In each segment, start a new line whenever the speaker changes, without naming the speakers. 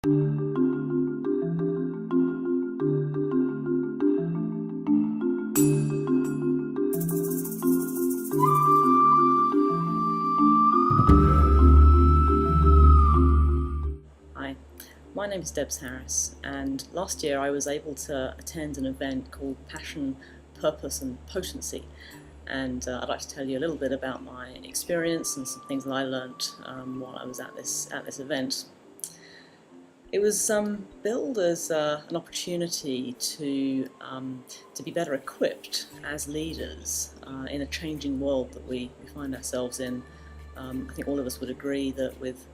Hi, my name is Debs Harris, and last year I was able to attend an event called Passion, Purpose and Potency, and I'd like to tell you a little bit about my experience and some things that I learnt while I was at this event. It was billed as an opportunity to be better equipped as leaders in a changing world that we find ourselves in. I think all of us would agree that with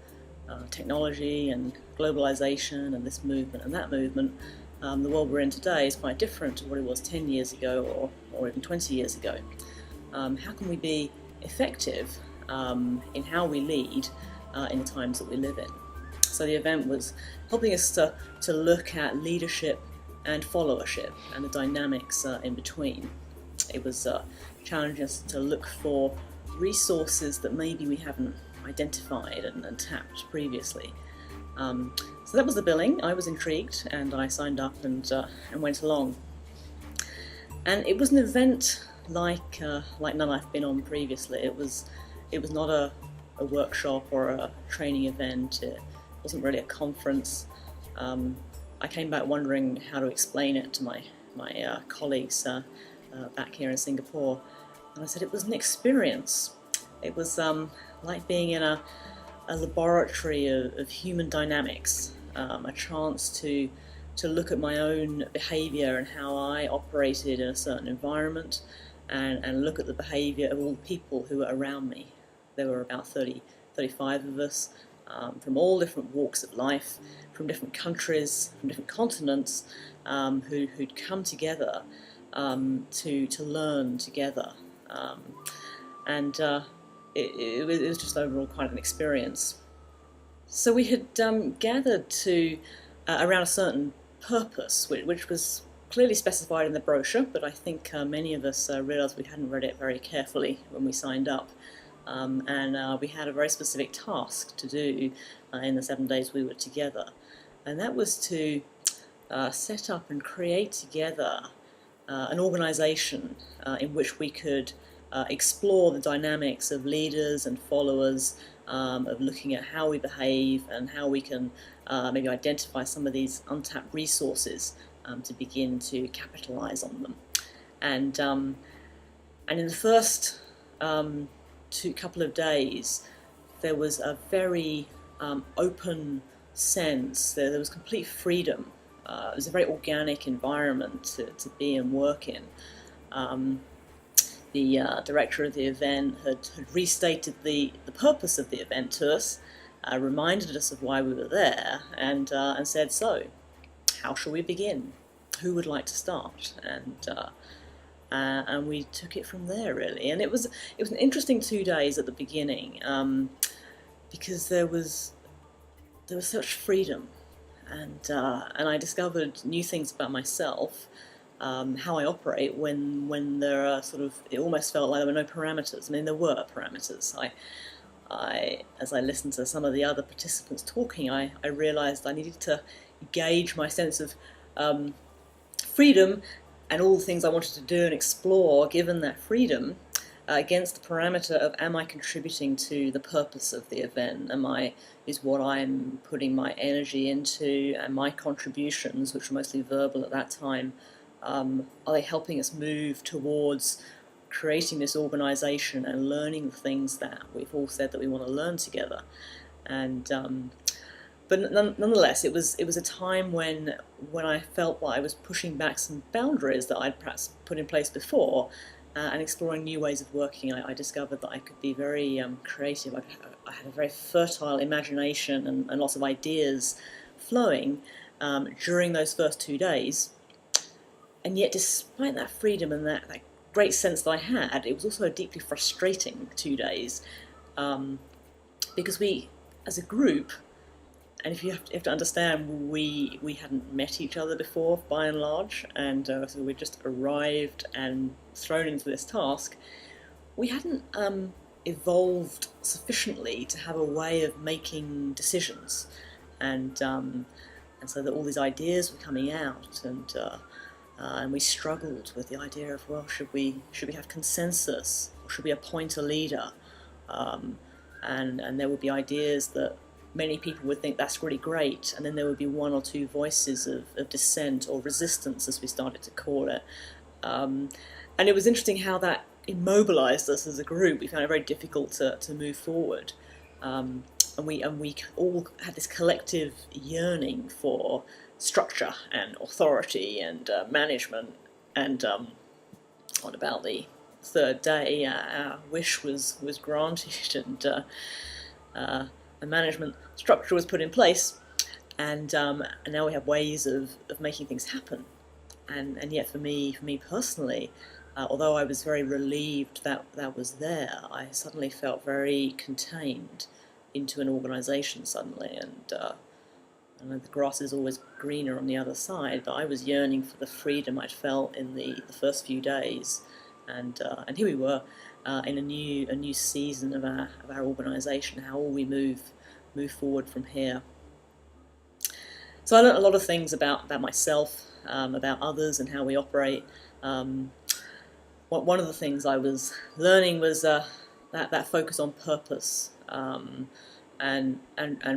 technology and globalization and this movement and that movement, the world we're in today is quite different to what it was 10 years ago or even 20 years ago. How can we be effective in how we lead in the times that we live in? So the event was helping us to look at leadership and followership and the dynamics in between. It was challenging us to look for resources that maybe we haven't identified and tapped previously. So that was the billing. I was intrigued and I signed up and went along. And it was an event like none I've been on previously. It was not a workshop or a training event. It wasn't really a conference. I came back wondering how to explain it to my colleagues back here in Singapore, and I said it was an experience. It was like being in a laboratory of human dynamics, a chance to look at my own behaviour and how I operated in a certain environment, and look at the behaviour of all the people who were around me. There were about 35 of us, from all different walks of life, from different countries, from different continents, who'd come together to learn together. It was just overall quite an experience. So we had gathered to around a certain purpose, which was clearly specified in the brochure, but I think many of us realised we hadn't read it very carefully when we signed up. We had a very specific task to do in the 7 days we were together, and that was to set up and create together an organisation in which we could explore the dynamics of leaders and followers, of looking at how we behave and how we can maybe identify some of these untapped resources to begin to capitalise on them. And in the first couple of days, there was a very open sense. There was complete freedom. It was a very organic environment to be and work in. The director of the event had restated the purpose of the event to us, reminded us of why we were there, and said, so, how shall we begin? Who would like to start? And we took it from there, really. And it was an interesting 2 days at the beginning, because there was such freedom, and I discovered new things about myself, how I operate when there are it almost felt like there were no parameters. I mean, there were parameters. As I listened to some of the other participants talking, I realised I needed to gauge my sense of freedom and all the things I wanted to do and explore, given that freedom, against the parameter of, am I contributing to the purpose of the event? Is what I'm putting my energy into, and my contributions, which were mostly verbal at that time, are they helping us move towards creating this organisation and learning the things that we've all said that we want to learn together? But nonetheless, it was a time when I felt like I was pushing back some boundaries that I'd perhaps put in place before, and exploring new ways of working. I discovered that I could be very creative. I had a very fertile imagination and lots of ideas flowing during those first 2 days. And yet, despite that freedom and that great sense that I had, it was also a deeply frustrating 2 days, because we, as a group, and you have to understand, we hadn't met each other before, by and large, and so we just arrived and thrown into this task. We hadn't evolved sufficiently to have a way of making decisions. and so that all these ideas were coming out, and we struggled with the idea of, well, should we have consensus, or should we appoint a leader? And there would be ideas that many people would think that's really great, and then there would be one or two voices of dissent or resistance, as we started to call it. And it was interesting how that immobilized us as a group. We found it very difficult to move forward. And we all had this collective yearning for structure and authority and management. And on about the third day, our wish was granted, and a management structure was put in place. And now we have ways of making things happen. And yet for me personally, although I was very relieved that was there, I suddenly felt very contained into an organisation suddenly, and I know the grass is always greener on the other side, but I was yearning for the freedom I'd felt in the first few days, and here we were in a new season of our organisation. How will we move forward from here? So I learned a lot of things about myself, about others, and how we operate. One of the things I was learning was that focus on purpose, and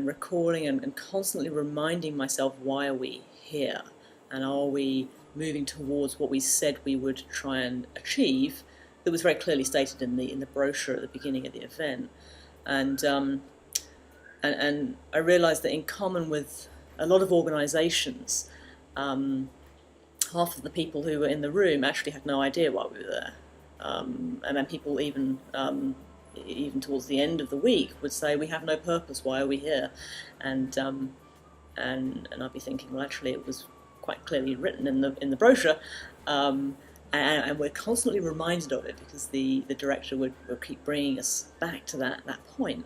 recalling and constantly reminding myself, why are we here, and are we moving towards what we said we would try and achieve? That was very clearly stated in the brochure at the beginning of the event, and I realised that in common with a lot of organisations, half of the people who were in the room actually had no idea why we were there, and then people even towards the end of the week would say, we have no purpose, why are we here? And I'd be thinking, well, actually it was quite clearly written in the brochure, and we're constantly reminded of it because the director would keep bringing us back to that point.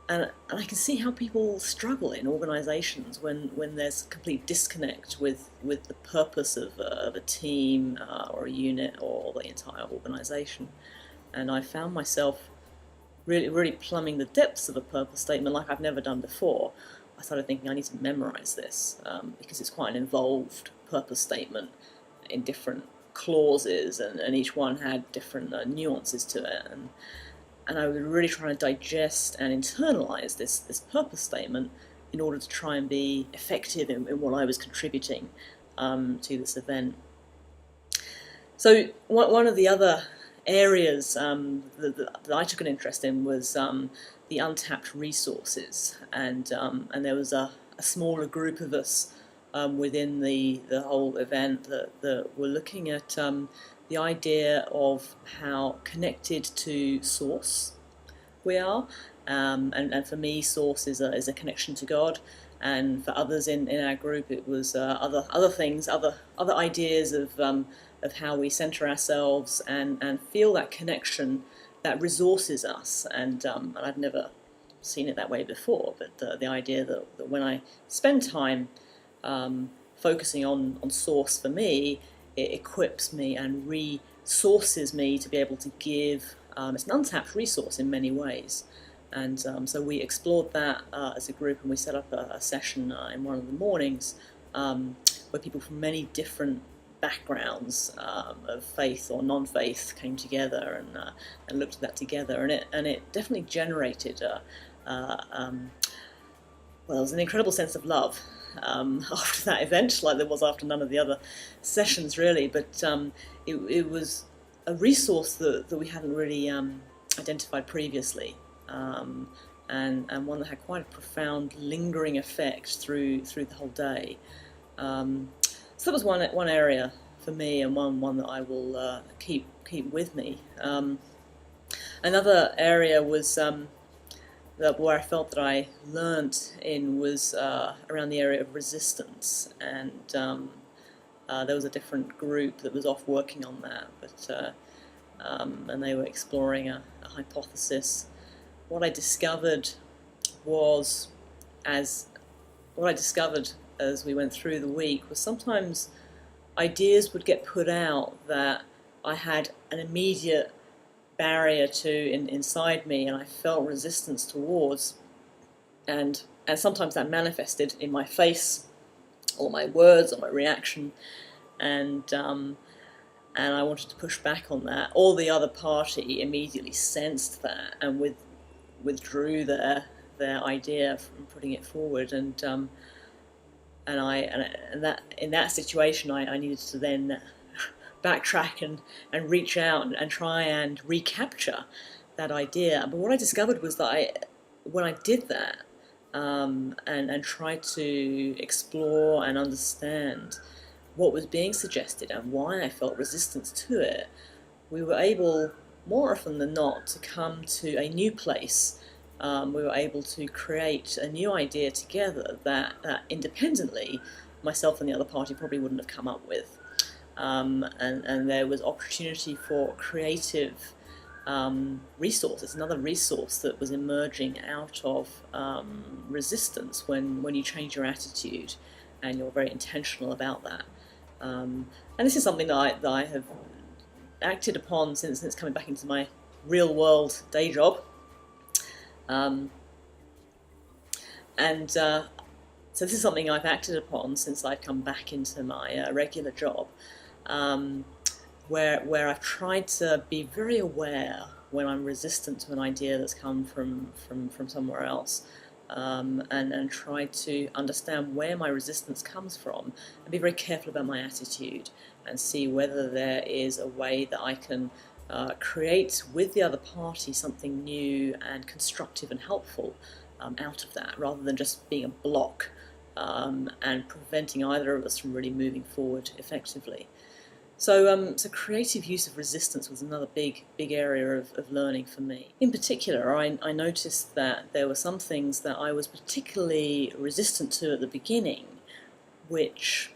And I can see how people struggle in organisations when there's a complete disconnect with the purpose of a team or a unit or the entire organisation. And I found myself really plumbing the depths of a purpose statement like I've never done before. I started thinking, I need to memorise this because it's quite an involved purpose statement in different clauses, and each one had different nuances to it. And I was really trying to digest and internalise this purpose statement in order to try and be effective in what I was contributing to this event. So one of the other areas that I took an interest in was the untapped resources, and there was a smaller group of us within the whole event that were looking at the idea of how connected to source we are, and for me, source is a connection to God, and for others in our group, it was other things, other ideas of how we centre ourselves and feel that connection that resources us, and I'd never seen it that way before, but the idea that when I spend time focusing on source, for me, it equips me and resources me to be able to give. It's an untapped resource in many ways, and so we explored that as a group, and we set up a session in one of the mornings where people from many different backgrounds of faith or non-faith came together and looked at that together, and it definitely generated well, there was an incredible sense of love after that event, like there was after none of the other sessions really, but it was a resource that we hadn't really identified previously, and one that had quite a profound lingering effect through the whole day. So that was one area for me, and one that I will keep with me. Another area was where I felt that I learnt in was around the area of resistance, and there was a different group that was off working on that, but and they were exploring a hypothesis. What I discovered as we went through the week was sometimes ideas would get put out that I had an immediate barrier to inside me, and I felt resistance towards, and And sometimes that manifested in my face, or my words, or my reaction, and I wanted to push back on that. Or the other party immediately sensed that and withdrew their idea from putting it forward, and that in that situation I needed to then backtrack and reach out and try and recapture that idea. But what I discovered was that when I did that, and tried to explore and understand what was being suggested and why I felt resistance to it, we were able, more often than not, to come to a new place. We were able to create a new idea together that independently myself and the other party probably wouldn't have come up with. And there was opportunity for creative resources, another resource that was emerging out of resistance when you change your attitude and you're very intentional about that. And this is something that I have acted upon since coming back into my real world day job. So this is something I've acted upon since I've come back into my regular job, where I've tried to be very aware when I'm resistant to an idea that's come from somewhere else, and try to understand where my resistance comes from, and be very careful about my attitude, and see whether there is a way that I can create with the other party something new and constructive and helpful out of that, rather than just being a block and preventing either of us from really moving forward effectively. So creative use of resistance was another big area of learning for me. In particular, I noticed that there were some things that I was particularly resistant to at the beginning, which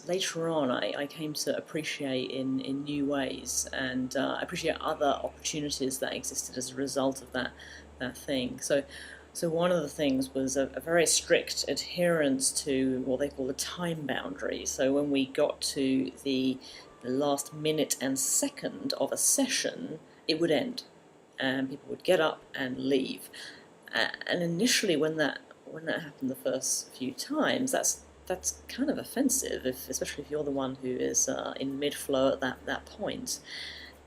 later on I came to appreciate in new ways, and appreciate other opportunities that existed as a result of that thing. So one of the things was a very strict adherence to what they call the time boundary. So when we got to the last minute and second of a session, it would end, and people would get up and leave. And initially, when that happened the first few times, that's kind of offensive, especially if you're the one who is in mid-flow at that point.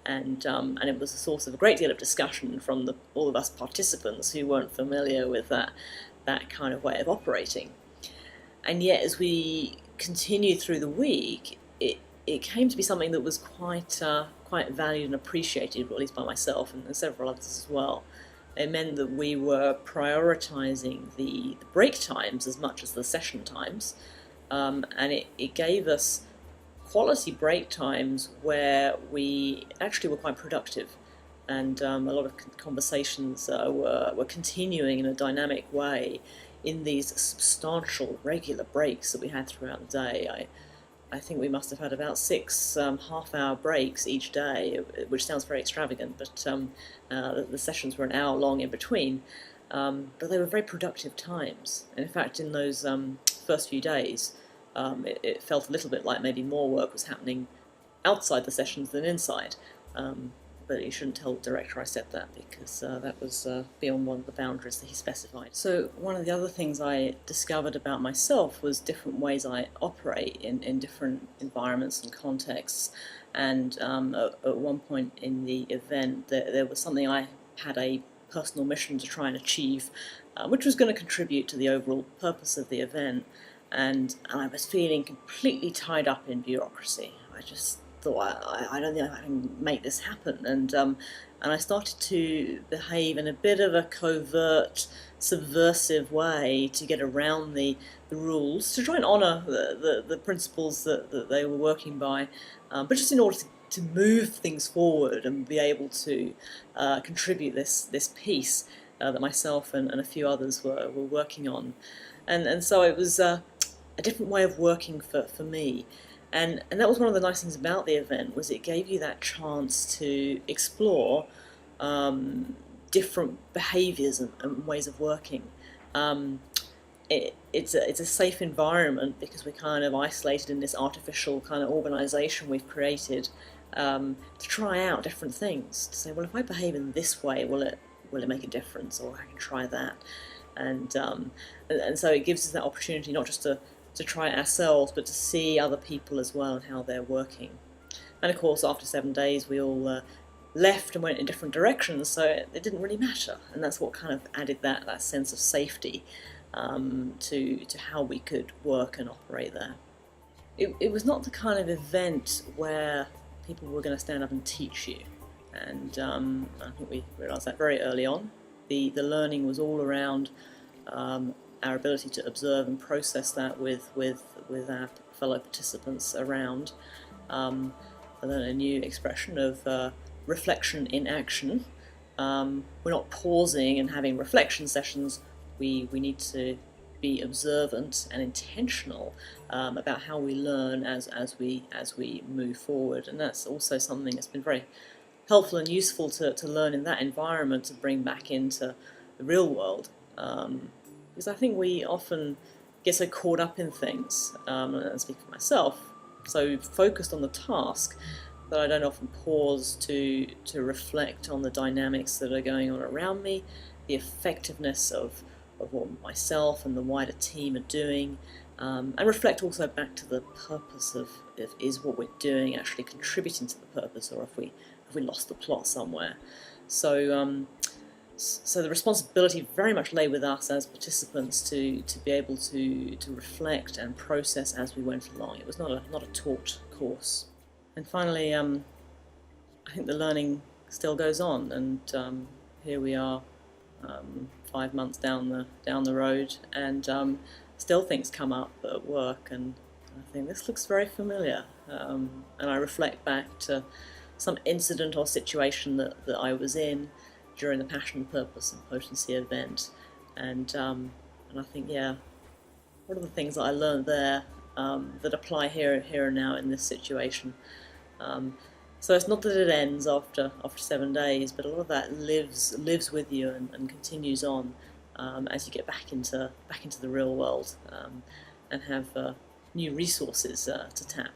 And it was a source of a great deal of discussion from all of us participants who weren't familiar with that kind of way of operating. And yet, as we continued through the week, it came to be something that was quite valued and appreciated, at least by myself and several others as well. It meant that we were prioritising the break times as much as the session times, and it gave us quality break times where we actually were quite productive, and a lot of conversations were continuing in a dynamic way in these substantial regular breaks that we had throughout the day. I think we must have had about 6 half-hour breaks each day, which sounds very extravagant, but the sessions were an hour long in between. But they were very productive times. And in fact, in those first few days, it felt a little bit like maybe more work was happening outside the sessions than inside. But you shouldn't tell the director I said that, because that was beyond one of the boundaries that he specified. So one of the other things I discovered about myself was different ways I operate in different environments and contexts. And at one point in the event, there was something I had a personal mission to try and achieve, which was going to contribute to the overall purpose of the event. And I was feeling completely tied up in bureaucracy. I just thought, I don't think I can make this happen, and I started to behave in a bit of a covert, subversive way to get around the rules, to try and honour the principles that they were working by, but just in order to move things forward and be able to contribute this piece that myself and a few others were working on, and so it was a different way of working for me. And that was one of the nice things about the event, was it gave you that chance to explore different behaviours and ways of working. It's a safe environment because we're kind of isolated in this artificial kind of organisation we've created, to try out different things, to say, well, if I behave in this way, will it make a difference, or I can try that. And so it gives us that opportunity not just to try it ourselves, but to see other people as well and how they're working. And of course, after 7 days, we all left and went in different directions, so it didn't really matter. And that's what kind of added that sense of safety to how we could work and operate there. It was not the kind of event where people were going to stand up and teach you. And I think we realised that very early on. The learning was all around our ability to observe and process that with our fellow participants around. I learned a new expression of reflection in action. We're not pausing and having reflection sessions. We need to be observant and intentional about how we learn as we move forward, and that's also something that's been very helpful and useful to learn in that environment to bring back into the real world, because I think we often get so caught up in things, and I speak for myself, so focused on the task that I don't often pause to reflect on the dynamics that are going on around me, the effectiveness of what myself and the wider team are doing, and reflect also back to the purpose of is what we're doing actually contributing to the purpose, or if we lost the plot somewhere. So the responsibility very much lay with us as participants to be able to reflect and process as we went along. It was not a taught course. And finally, I think the learning still goes on, and here we are, 5 months down the road, and still things come up at work, and I think this looks very familiar. And I reflect back to some incident or situation that I was in during the Passion, Purpose and Potency event, and I think, yeah, what are the things that I learned there that apply here and now in this situation? So it's not that it ends after 7 days, but a lot of that lives with you and continues on as you get back into the real world and have new resources to tap.